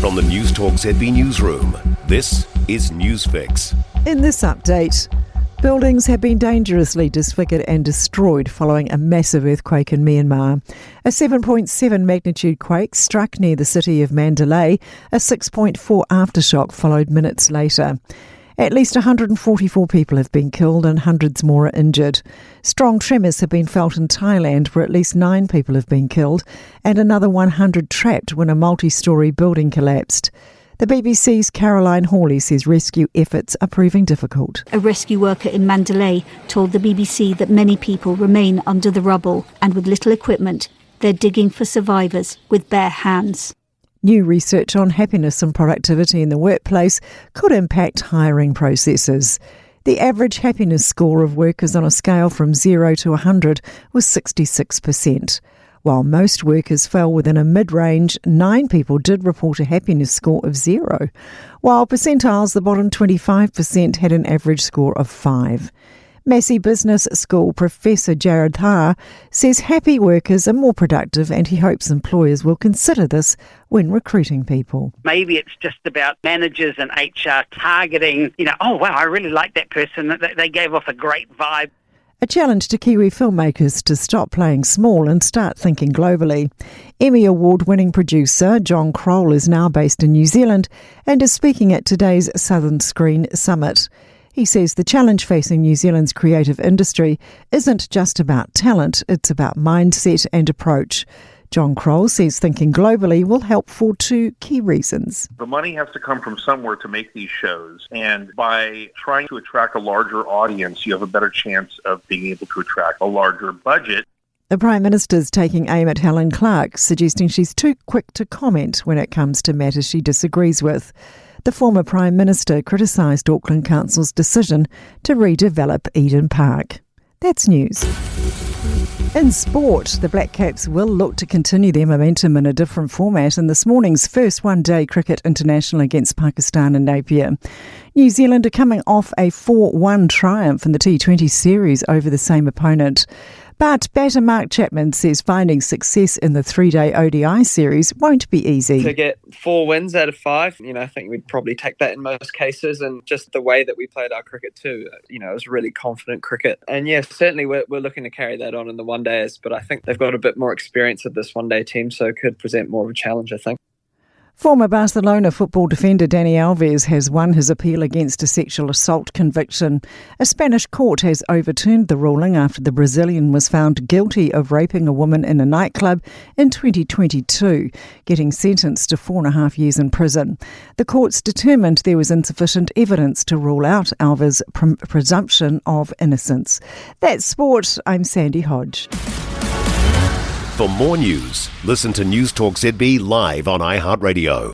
From the Newstalk ZB newsroom, this is Newsfix. In this update, buildings have been dangerously disfigured and destroyed following a massive earthquake in Myanmar. A 7.7 magnitude quake struck near the city of Mandalay. A 6.4 aftershock followed minutes later. At least 144 people have been killed and hundreds more are injured. Strong tremors have been felt in Thailand, where at least 9 people have been killed and another 100 trapped when a multi-storey building collapsed. The BBC's Caroline Hawley says rescue efforts are proving difficult. A rescue worker in Mandalay told the BBC that many people remain under the rubble, and with little equipment, they're digging for survivors with bare hands. New research on happiness and productivity in the workplace could impact hiring processes. The average happiness score of workers on a scale from 0 to 100 was 66%. While most workers fell within a mid-range, 9 people did report a happiness score of 0, while percentiles, the bottom 25%, had an average score of 5. Massey Business School Professor Jared Thaar says happy workers are more productive, and he hopes employers will consider this when recruiting people. Maybe it's just about managers and HR targeting, oh wow, I really like that person, they gave off a great vibe. A challenge to Kiwi filmmakers to stop playing small and start thinking globally. Emmy Award-winning producer John Kroll is now based in New Zealand and is speaking at today's Southern Screen Summit. He says the challenge facing New Zealand's creative industry isn't just about talent, it's about mindset and approach. John Kroll says thinking globally will help for 2 key reasons. The money has to come from somewhere to make these shows, and by trying to attract a larger audience, you have a better chance of being able to attract a larger budget. The Prime Minister's taking aim at Helen Clark, suggesting she's too quick to comment when it comes to matters she disagrees with. The former Prime Minister criticised Auckland Council's decision to redevelop Eden Park. That's news. In sport, the Black Caps will look to continue their momentum in a different format in this morning's first one-day cricket international against Pakistan in Napier. New Zealand are coming off a 4-1 triumph in the T20 series over the same opponent. But batter Mark Chapman says finding success in the 3-day ODI series won't be easy. To get 4 wins out of 5, I think we'd probably take that in most cases, and just the way that we played our cricket too, it was really confident cricket. And yeah, certainly we're looking to carry that on in the one-days, but I think they've got a bit more experience with this one-day team, so it could present more of a challenge, I think. Former Barcelona football defender Dani Alves has won his appeal against a sexual assault conviction. A Spanish court has overturned the ruling after the Brazilian was found guilty of raping a woman in a nightclub in 2022, getting sentenced to 4.5 years in prison. The courts determined there was insufficient evidence to rule out Alves' presumption of innocence. That's sport. I'm Sandy Hodge. For more news, listen to Newstalk ZB live on iHeartRadio.